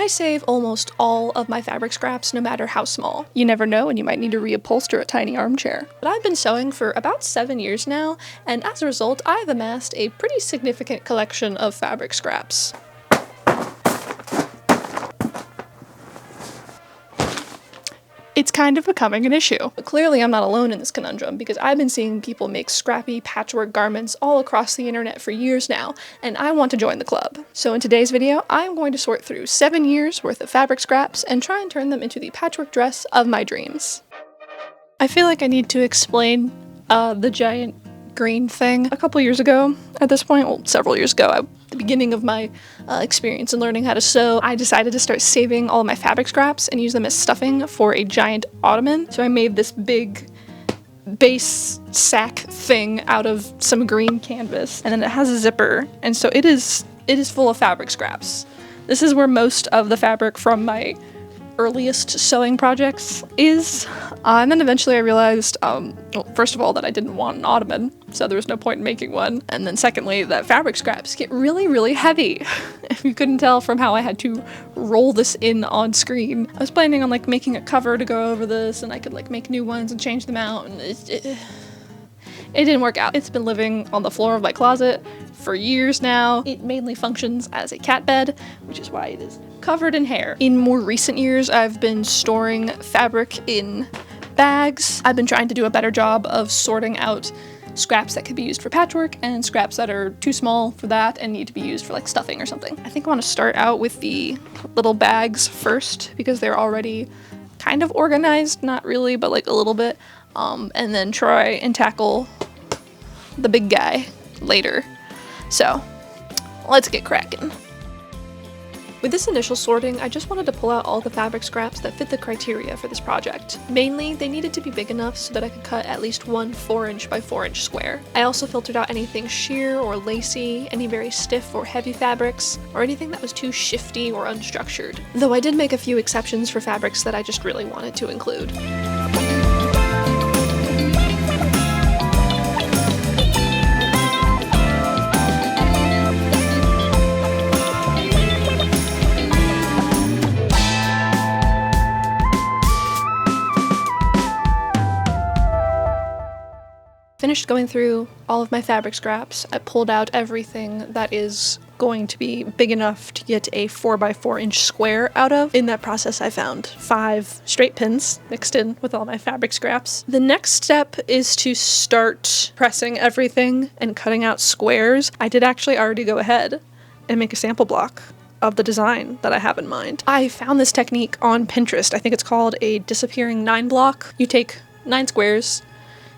I save almost all of my fabric scraps, no matter how small. You never know, and you might need to reupholster a tiny armchair. But I've been sewing for about 7 years now, and as a result, I've amassed a pretty significant collection of fabric scraps. It's kind of becoming an issue. But clearly I'm not alone in this conundrum, because I've been seeing people make scrappy patchwork garments all across the internet for years now, and I want to join the club. So in today's video, I'm going to sort through 7 years worth of fabric scraps and try and turn them into the patchwork dress of my dreams. I feel like I need to explain the giant green thing. A couple years ago, at this point, well, several years ago, at the beginning of my experience in learning how to sew, I decided to start saving all of my fabric scraps and use them as stuffing for a giant ottoman. So I made this big base sack thing out of some green canvas, and then it has a zipper, and so it is full of fabric scraps. This is where most of the fabric from my earliest sewing projects is, and then eventually I realized, well, first of all, that I didn't want an ottoman, so there was no point in making one, and then secondly, that fabric scraps get really, really heavy. If you couldn't tell from how I had to roll this in on screen. I was planning on like making a cover to go over this, and I could like make new ones and change them out, and it didn't work out. It's been living on the floor of my closet for years now. It mainly functions as a cat bed, which is why it is covered in hair. In more recent years, I've been storing fabric in bags. I've been trying to do a better job of sorting out scraps that could be used for patchwork and scraps that are too small for that and need to be used for like stuffing or something. I think I want to start out with the little bags first because they're already kind of organized, not really, but like a little bit, and then try and tackle the big guy later. So let's get cracking. With this initial sorting, I just wanted to pull out all the fabric scraps that fit the criteria for this project. Mainly, they needed to be big enough so that I could cut at least one 4" by 4" square. I also filtered out anything sheer or lacy, any very stiff or heavy fabrics, or anything that was too shifty or unstructured. Though I did make a few exceptions for fabrics that I just really wanted to include. Finished going through all of my fabric scraps, I pulled out everything that is going to be big enough to get a 4" by 4" square out of. In that process, I found 5 straight pins mixed in with all my fabric scraps. The next step is to start pressing everything and cutting out squares. I did actually already go ahead and make a sample block of the design that I have in mind. I found this technique on Pinterest. I think it's called a disappearing 9 block. You take 9 squares,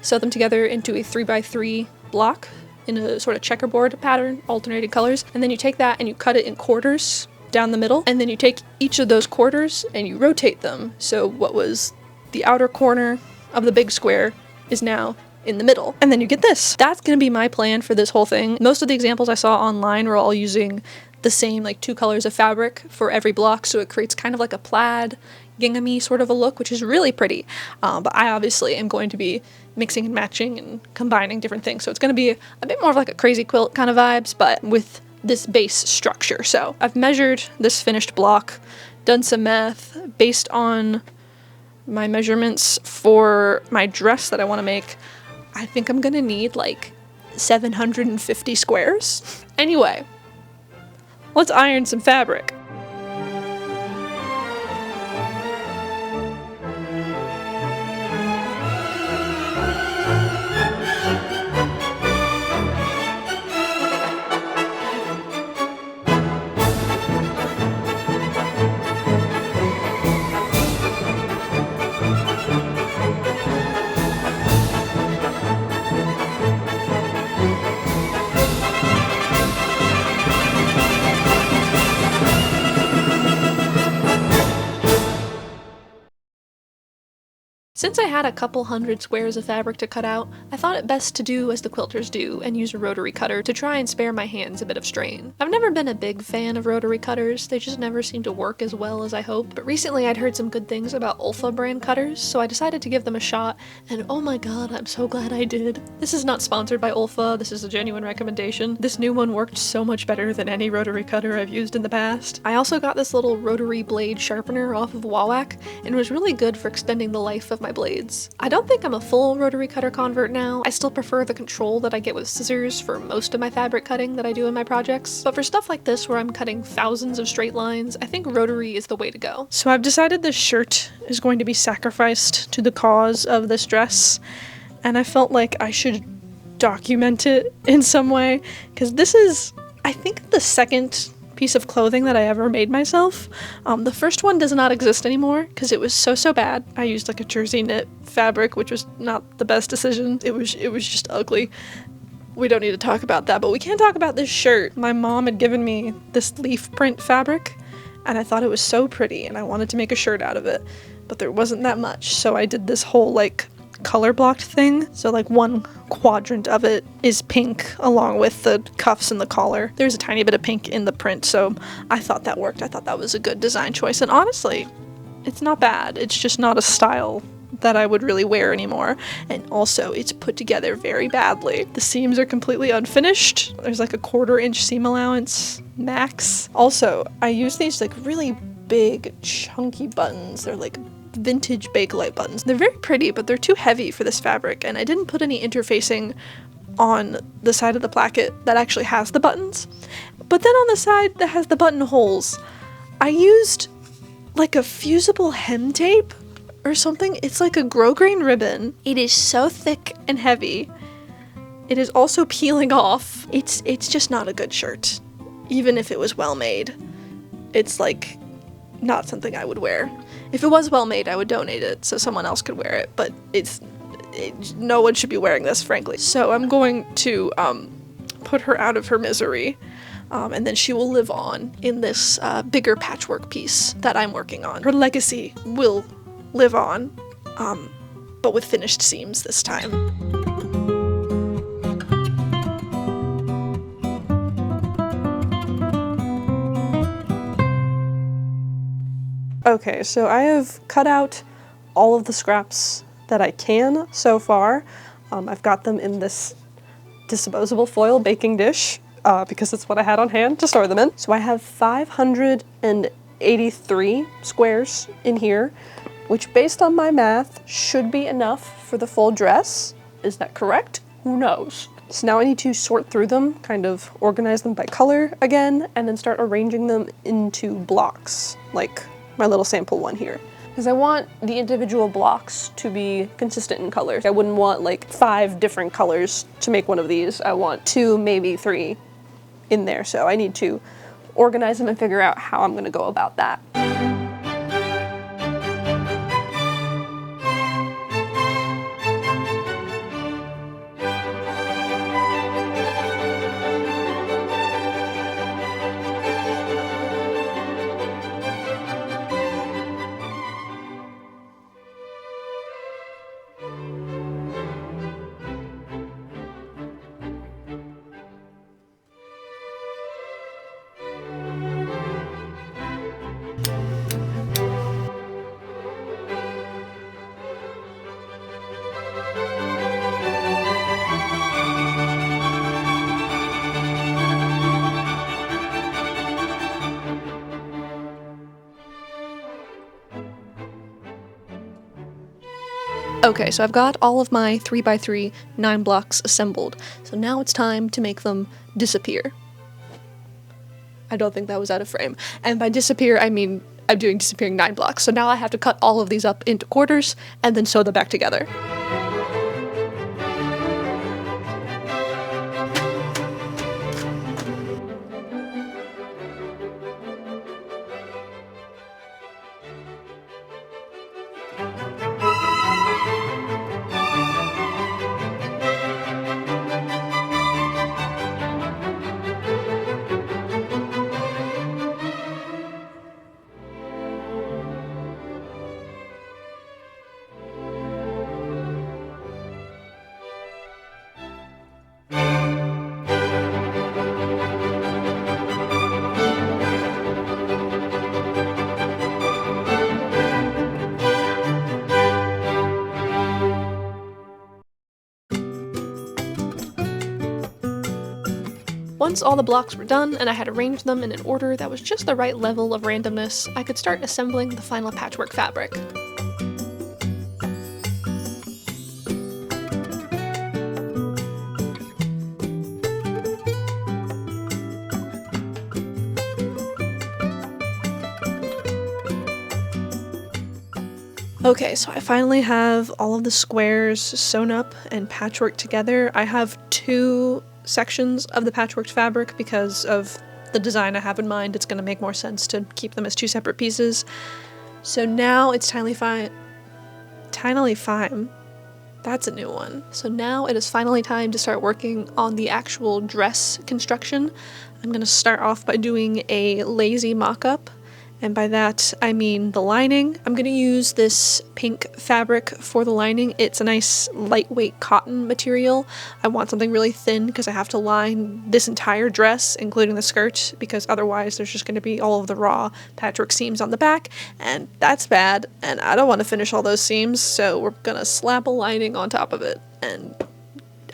sew them together into a 3 by 3 block in a sort of checkerboard pattern, alternating colors, and then you take that and you cut it in quarters down the middle, and then you take each of those quarters and you rotate them, so what was the outer corner of the big square is now in the middle, and then you get this. That's gonna be my plan for this whole thing. Most of the examples I saw online were all using the same like 2 colors of fabric for every block, so it creates kind of like a plaid gingham-y sort of a look, which is really pretty, but I obviously am going to be mixing and matching and combining different things, so it's going to be a bit more of like a crazy quilt kind of vibes, but with this base structure. So I've measured this finished block, done some math based on my measurements for my dress that I want to make. I think I'm gonna need like 750 squares. Anyway, let's iron some fabric. Since I had a couple hundred squares of fabric to cut out, I thought it best to do as the quilters do and use a rotary cutter to try and spare my hands a bit of strain. I've never been a big fan of rotary cutters, they just never seem to work as well as I hoped, but recently I'd heard some good things about Olfa brand cutters, so I decided to give them a shot, and oh my god, I'm so glad I did. This is not sponsored by Olfa, this is a genuine recommendation. This new one worked so much better than any rotary cutter I've used in the past. I also got this little rotary blade sharpener off of Wawak, and it was really good for extending the life of my blades. I don't think I'm a full rotary cutter convert now. I still prefer the control that I get with scissors for most of my fabric cutting that I do in my projects, but for stuff like this where I'm cutting thousands of straight lines, I think rotary is the way to go. So I've decided this shirt is going to be sacrificed to the cause of this dress, and I felt like I should document it in some way, because this is, I think, the second piece of clothing that I ever made myself. The first one does not exist anymore because it was so bad. I used like a jersey knit fabric, which was not the best decision. It was just ugly. We don't need to talk about that, but we can talk about this shirt. My mom had given me this leaf print fabric, and I thought it was so pretty, and I wanted to make a shirt out of it, but there wasn't that much, so I did this whole like color blocked thing. So like one quadrant of it is pink along with the cuffs and the collar. There's a tiny bit of pink in the print, so I thought that worked. I thought that was a good design choice, and honestly, it's not bad. It's just not a style that I would really wear anymore, and also it's put together very badly. The seams are completely unfinished. There's like a 1/4 inch seam allowance max. Also, I use these like really big chunky buttons. They're like vintage Bakelite buttons. They're very pretty, but they're too heavy for this fabric, and I didn't put any interfacing on the side of the placket that actually has the buttons. But then on the side that has the buttonholes, I used like a fusible hem tape or something. It's like a grosgrain ribbon. It is so thick and heavy. It is also peeling off. It's just not a good shirt, even if it was well made. It's like not something I would wear. If it was well made, I would donate it so someone else could wear it, but no one should be wearing this, frankly. So I'm going to put her out of her misery, and then she will live on in this bigger patchwork piece that I'm working on. Her legacy will live on, but with finished seams this time. Okay, so I have cut out all of the scraps that I can so far. I've got them in this disposable foil baking dish because it's what I had on hand to store them in. So I have 583 squares in here, which based on my math should be enough for the full dress. Is that correct? Who knows? So now I need to sort through them, kind of organize them by color again, and then start arranging them into blocks, like my little sample one here. Because I want the individual blocks to be consistent in color. I wouldn't want like 5 different colors to make one of these. I want 2, maybe 3 in there. So I need to organize them and figure out how I'm gonna go about that. Okay, so I've got all of my 3x3 9 blocks assembled, so now it's time to make them disappear. I don't think that was out of frame. And by disappear, I mean I'm doing disappearing 9 blocks, so now I have to cut all of these up into quarters and then sew them back together. Once all the blocks were done and I had arranged them in an order that was just the right level of randomness, I could start assembling the final patchwork fabric. Okay, so I finally have all of the squares sewn up and patchworked together. I have 2 sections of the patchworked fabric because of the design I have in mind. It's going to make more sense to keep them as 2 separate pieces. So now it's Tinily Fime. That's a new one. So now it is finally time to start working on the actual dress construction. I'm going to start off by doing a lazy mock-up. And by that, I mean the lining. I'm going to use this pink fabric for the lining. It's a nice lightweight cotton material. I want something really thin because I have to line this entire dress, including the skirt, because otherwise there's just going to be all of the raw patchwork seams on the back, and that's bad, and I don't want to finish all those seams, so we're going to slap a lining on top of it and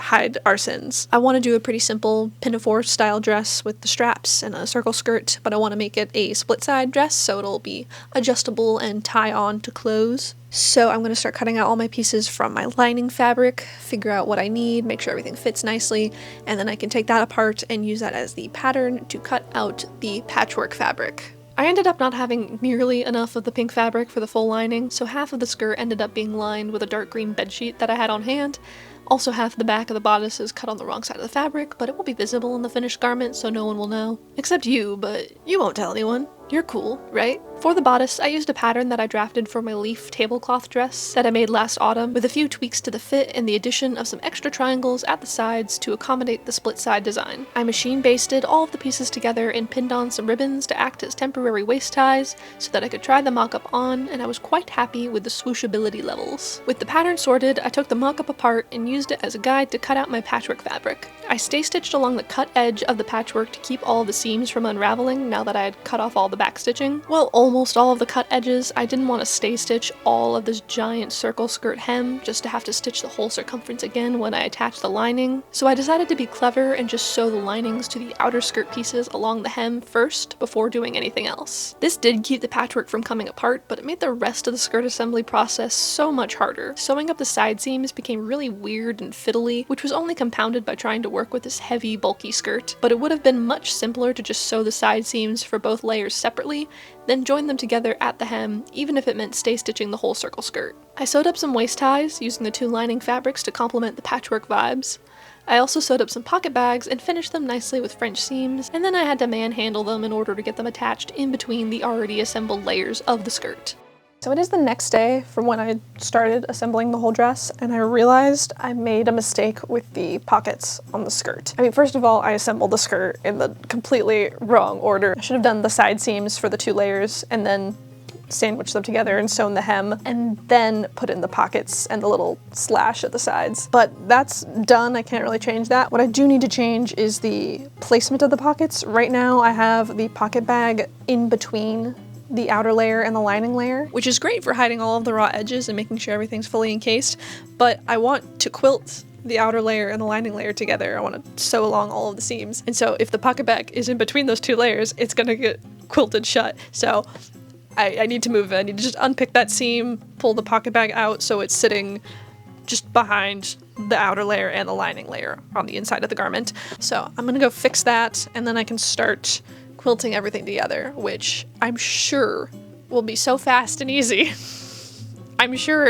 hide our sins. I want to do a pretty simple pinafore style dress with the straps and a circle skirt, but I want to make it a split side dress so it'll be adjustable and tie on to clothes. So I'm going to start cutting out all my pieces from my lining fabric, figure out what I need, make sure everything fits nicely, and then I can take that apart and use that as the pattern to cut out the patchwork fabric. I ended up not having nearly enough of the pink fabric for the full lining, so half of the skirt ended up being lined with a dark green bedsheet that I had on hand. Also, half of the back of the bodice is cut on the wrong side of the fabric, but it will be visible in the finished garment so no one will know. Except you, but you won't tell anyone. You're cool, right? For the bodice, I used a pattern that I drafted for my leaf tablecloth dress that I made last autumn, with a few tweaks to the fit and the addition of some extra triangles at the sides to accommodate the split side design. I machine basted all of the pieces together and pinned on some ribbons to act as temporary waist ties so that I could try the mock-up on, and I was quite happy with the swooshability levels. With the pattern sorted, I took the mock-up apart and used it as a guide to cut out my patchwork fabric. I stay stitched along the cut edge of the patchwork to keep all the seams from unraveling now that I had cut off all the back stitching. Well, almost all of the cut edges. I didn't want to stay stitch all of this giant circle skirt hem just to have to stitch the whole circumference again when I attach the lining. So I decided to be clever and just sew the linings to the outer skirt pieces along the hem first before doing anything else. This did keep the patchwork from coming apart, but it made the rest of the skirt assembly process so much harder. Sewing up the side seams became really weird and fiddly, which was only compounded by trying to work with this heavy, bulky skirt, but it would have been much simpler to just sew the side seams for both layers separately, then join them together at the hem, even if it meant stay stitching the whole circle skirt. I sewed up some waist ties, using the 2 lining fabrics to complement the patchwork vibes. I also sewed up some pocket bags and finished them nicely with French seams, and then I had to manhandle them in order to get them attached in between the already assembled layers of the skirt. So it is the next day from when I started assembling the whole dress, and I realized I made a mistake with the pockets on the skirt. I mean, first of all, I assembled the skirt in the completely wrong order. I should have done the side seams for the 2 layers and then sandwiched them together and sewn the hem, and then put in the pockets and the little slash at the sides. But that's done, I can't really change that. What I do need to change is the placement of the pockets. Right now I have the pocket bag in between the outer layer and the lining layer, which is great for hiding all of the raw edges and making sure everything's fully encased, but I want to quilt the outer layer and the lining layer together. I want to sew along all of the seams, and so if the pocket bag is in between those 2 layers, it's gonna get quilted shut. So I need to move it. I need to just unpick that seam, pull the pocket bag out so it's sitting just behind the outer layer and the lining layer on the inside of the garment. So I'm gonna go fix that, and then I can start quilting everything together, which I'm sure will be so fast and easy. I'm sure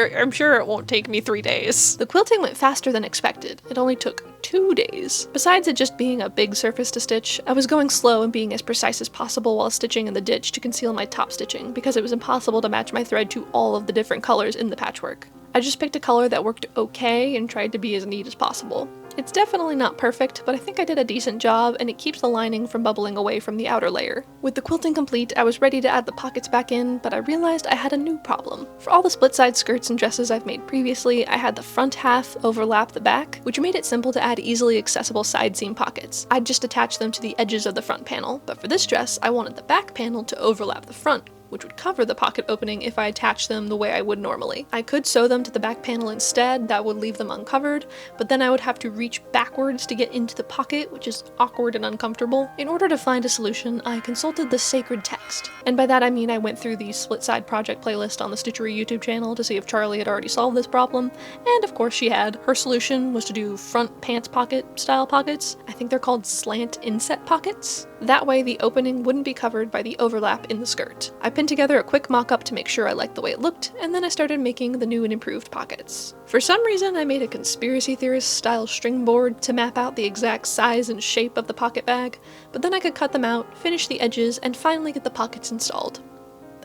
it won't take me 3 days. The quilting went faster than expected. It only took 2 days. Besides it just being a big surface to stitch, I was going slow and being as precise as possible while stitching in the ditch to conceal my top stitching, because it was impossible to match my thread to all of the different colors in the patchwork. I just picked a color that worked okay and tried to be as neat as possible. It's definitely not perfect, but I think I did a decent job, and it keeps the lining from bubbling away from the outer layer. With the quilting complete, I was ready to add the pockets back in, but I realized I had a new problem. For all the split-side skirts and dresses I've made previously, I had the front half overlap the back, which made it simple to add easily accessible side seam pockets. I'd just attach them to the edges of the front panel, but for this dress, I wanted the back panel to overlap the front, which would cover the pocket opening if I attached them the way I would normally. I could sew them to the back panel instead, that would leave them uncovered, but then I would have to reach backwards to get into the pocket, which is awkward and uncomfortable. In order to find a solution, I consulted the sacred text. And by that I mean I went through the split side project playlist on the Stitchery YouTube channel to see if Charlie had already solved this problem, and of course she had. Her solution was to do front pants pocket style pockets. I think they're called slant inset pockets. That way the opening wouldn't be covered by the overlap in the skirt. I pinned together a quick mock-up to make sure I liked the way it looked, and then I started making the new and improved pockets. For some reason I made a conspiracy theorist style string board to map out the exact size and shape of the pocket bag, but then I could cut them out, finish the edges, and finally get the pockets installed.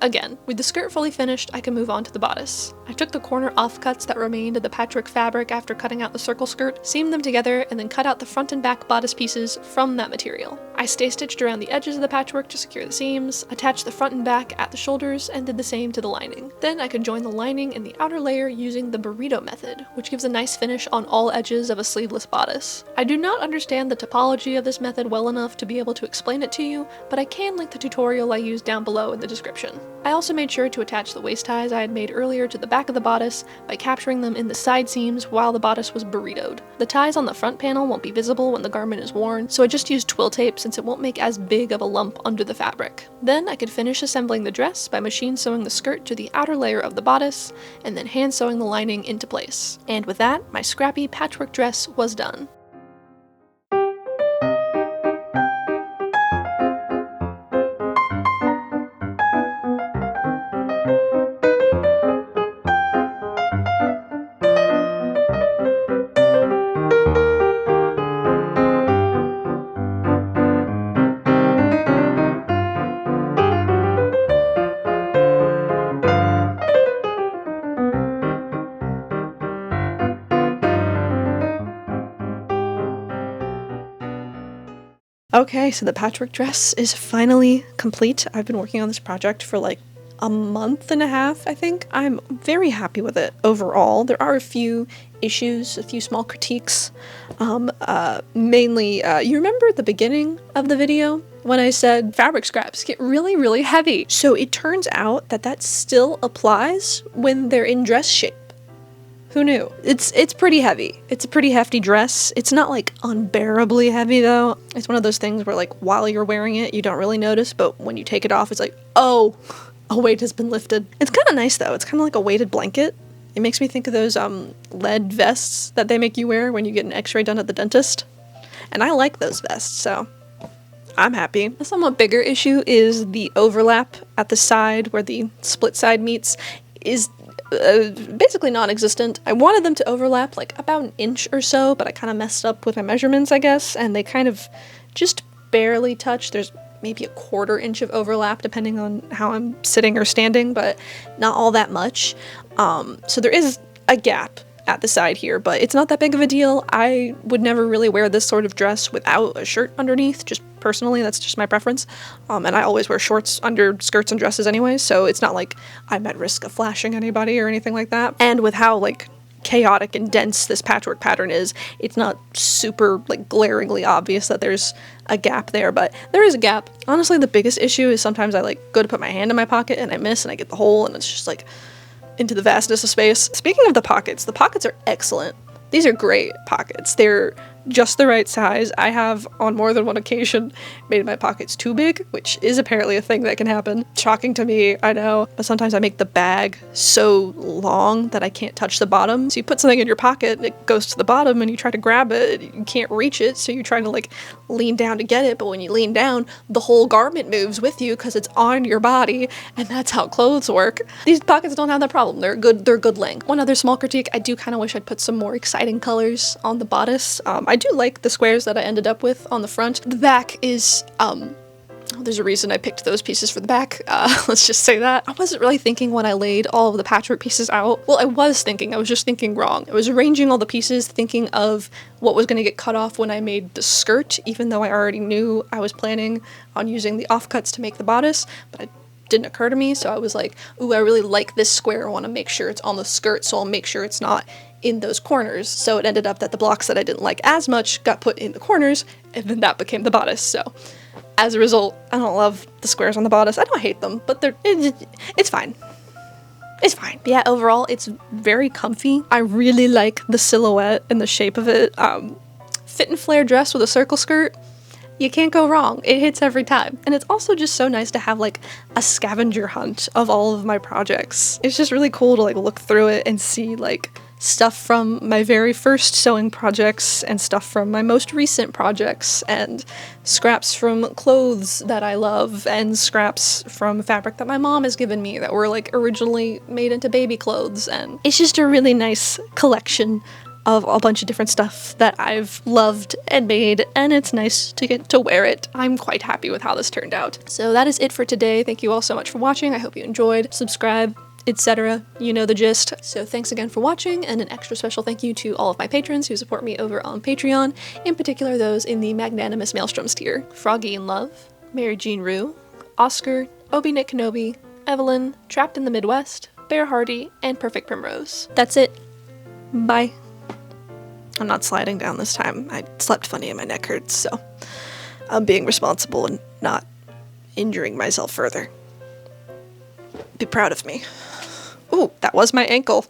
Again, with the skirt fully finished, I can move on to the bodice. I took the corner offcuts that remained of the patchwork fabric after cutting out the circle skirt, seamed them together, and then cut out the front and back bodice pieces from that material. I stay stitched around the edges of the patchwork to secure the seams, attached the front and back at the shoulders, and did the same to the lining. Then I could join the lining in the outer layer using the Burrito method, which gives a nice finish on all edges of a sleeveless bodice. I do not understand the topology of this method well enough to be able to explain it to you, but I can link the tutorial I used down below in the description. I also made sure to attach the waist ties I had made earlier to the back of the bodice by capturing them in the side seams while the bodice was burritoed. The ties on the front panel won't be visible when the garment is worn, so I just used twill tape since it won't make as big of a lump under the fabric. Then I could finish assembling the dress by machine sewing the skirt to the outer layer of the bodice, and then hand sewing the lining into place. And with that, my scrappy patchwork dress was done. Okay, so the patchwork dress is finally complete. I've been working on this project for like a month and a half, I think. I'm very happy with it overall. There are a few issues, a few small critiques. Mainly, you remember at the beginning of the video when I said fabric scraps get really, really heavy? So it turns out that that still applies when they're in dress shape. Who knew? It's pretty heavy. It's a pretty hefty dress. It's not like unbearably heavy though. It's one of those things where like while you're wearing it, you don't really notice, but when you take it off, it's like, oh, a weight has been lifted. It's kind of nice though. It's kind of like a weighted blanket. It makes me think of those lead vests that they make you wear when you get an x-ray done at the dentist. And I like those vests, so I'm happy. A somewhat bigger issue is the overlap at the side where the split side meets is basically non-existent. I wanted them to overlap like about an inch or so, but I kind of messed up with my measurements, I guess, and they kind of just barely touch. There's maybe a 1/4 inch of overlap depending on how I'm sitting or standing, but not all that much. So there is a gap at the side here, but it's not that big of a deal. I would never really wear this sort of dress without a shirt underneath, just personally, that's just my preference. And I always wear shorts under skirts and dresses anyway, so it's not like I'm at risk of flashing anybody or anything like that. And with how like chaotic and dense this patchwork pattern is, it's not super like glaringly obvious that there's a gap there, but there is a gap. Honestly, the biggest issue is sometimes I like go to put my hand in my pocket and I miss and I get the hole and it's just like into the vastness of space. Speaking of the pockets are excellent. These are great pockets. They're just the right size. I have on more than one occasion made my pockets too big, which is apparently a thing that can happen. Shocking to me, I know, but sometimes I make the bag so long that I can't touch the bottom. So you put something in your pocket and it goes to the bottom and you try to grab it, you can't reach it, so you try to like lean down to get it, but when you lean down, the whole garment moves with you because it's on your body, and that's how clothes work. These pockets don't have that problem. They're good length. One other small critique, I do kind of wish I'd put some more exciting colors on the bodice. I do like the squares that I ended up with on the front. The back is, there's a reason I picked those pieces for the back. Let's just say that. I wasn't really thinking when I laid all of the patchwork pieces out. Well, I was thinking, I was just thinking wrong. I was arranging all the pieces thinking of what was going to get cut off when I made the skirt, even though I already knew I was planning on using the offcuts to make the bodice, but it didn't occur to me, so I was like, ooh, I really like this square. I want to make sure it's on the skirt, so I'll make sure it's not in those corners. So it ended up that the blocks that I didn't like as much got put in the corners, and then that became the bodice. So As a result, I don't love the squares on the bodice. I don't hate them, but it's fine. It's fine. Yeah, overall, it's very comfy. I really like the silhouette and the shape of it. Fit and flare dress with a circle skirt. You can't go wrong. It hits every time. And it's also just so nice to have like a scavenger hunt of all of my projects. It's just really cool to like look through it and see like stuff from my very first sewing projects and stuff from my most recent projects and scraps from clothes that I love and scraps from fabric that my mom has given me that were like originally made into baby clothes. And it's just a really nice collection of a bunch of different stuff that I've loved and made, and it's nice to get to wear it. I'm quite happy with how this turned out. So that is it for today. Thank you all so much for watching. I hope you enjoyed. Subscribe, etc. You know the gist. So thanks again for watching, and an extra special thank you to all of my patrons who support me over on Patreon, in particular those in the Magnanimous Maelstroms tier. Froggy in Love, Mary Jean Rue, Oscar, Obi Nick Kenobi, Evelyn, Trapped in the Midwest, Bear Hardy, and Perfect Primrose. That's it. Bye. I'm not sliding down this time. I slept funny and my neck hurts, so I'm being responsible and not injuring myself further. Be proud of me. Ooh, that was my ankle.